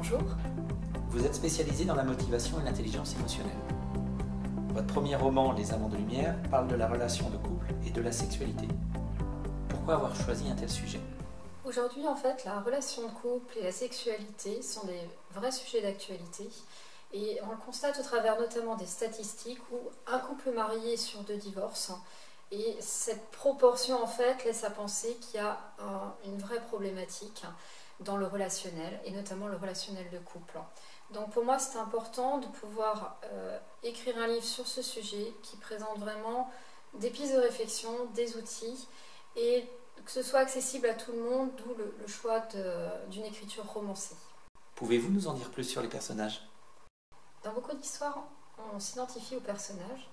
bonjour. Vous êtes spécialisé dans la motivation et l'intelligence émotionnelle. Votre premier roman, Les Amants de lumière, parle de la relation de couple et de la sexualité. Pourquoi avoir choisi un tel sujet? Aujourd'hui, en fait, la relation de couple et la sexualité sont des vrais sujets d'actualité. Et on le constate au travers notamment des statistiques où un couple marié sur 2 divorce. Et cette proportion, en fait, laisse à penser qu'il y a une vraie problématique dans le relationnel, et notamment le relationnel de couple. Donc pour moi, c'est important de pouvoir écrire un livre sur ce sujet qui présente vraiment des pistes de réflexion, des outils, et que ce soit accessible à tout le monde, d'où le choix d'une écriture romancée. Pouvez-vous nous en dire plus sur les personnages? Dans beaucoup d'histoires, on s'identifie aux personnages.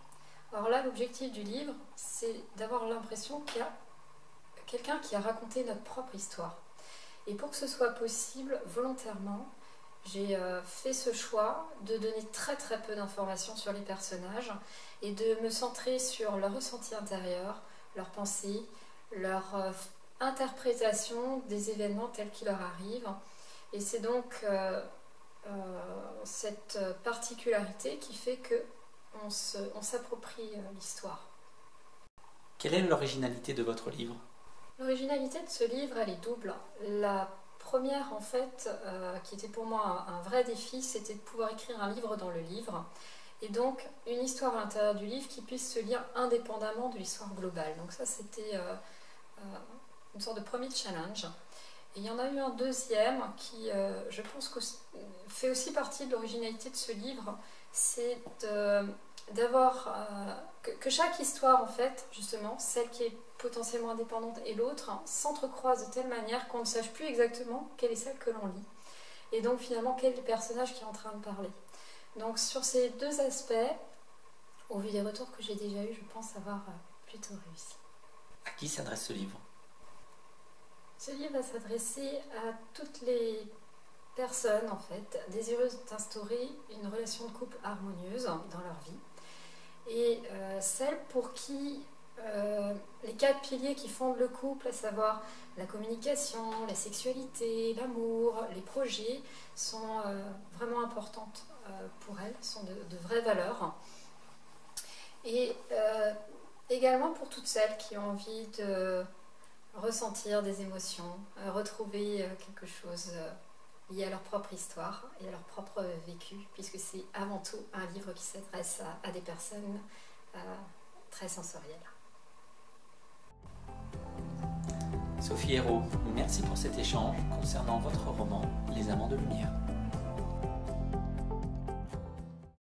Alors là, l'objectif du livre, c'est d'avoir l'impression qu'il y a quelqu'un qui a raconté notre propre histoire. Et pour que ce soit possible, volontairement, j'ai fait ce choix de donner très peu d'informations sur les personnages et de me centrer sur leur ressenti intérieur, leurs pensées, leur interprétation des événements tels qu'ils leur arrivent. Et c'est donc cette particularité qui fait qu'on s'approprie l'histoire. Quelle est l'originalité de votre livre? L'originalité de ce livre, elle est double. La première, en fait, qui était pour moi un vrai défi, c'était de pouvoir écrire un livre dans le livre. Et donc, une histoire à l'intérieur du livre qui puisse se lire indépendamment de l'histoire globale. Donc ça, c'était une sorte de premier challenge. Et il y en a eu un deuxième qui, je pense, fait aussi partie de l'originalité de ce livre, c'est d'avoir que chaque histoire, en fait, justement, celle qui est potentiellement indépendante et l'autre, s'entrecroisent de telle manière qu'on ne sache plus exactement quelle est celle que l'on lit. Et donc, finalement, quel est le personnage qui est en train de parler. Donc, sur ces deux aspects, au vu des retours que j'ai déjà eus, je pense avoir plutôt réussi. À qui s'adresse ce livre? Ce livre va s'adresser à toutes les personnes, en fait, désireuses d'instaurer une relation de couple harmonieuse dans leur vie. Et celles pour qui les 4 piliers qui fondent le couple, à savoir la communication, la sexualité, l'amour, les projets, sont vraiment importantes pour elles, sont de vraies valeurs. Et également pour toutes celles qui ont envie de ressentir des émotions, retrouver quelque chose lié à leur propre histoire et à leur propre vécu, puisque c'est avant tout un livre qui s'adresse à des personnes très sensorielles. Sophie Hérault, merci pour cet échange concernant votre roman Les Amants de lumière.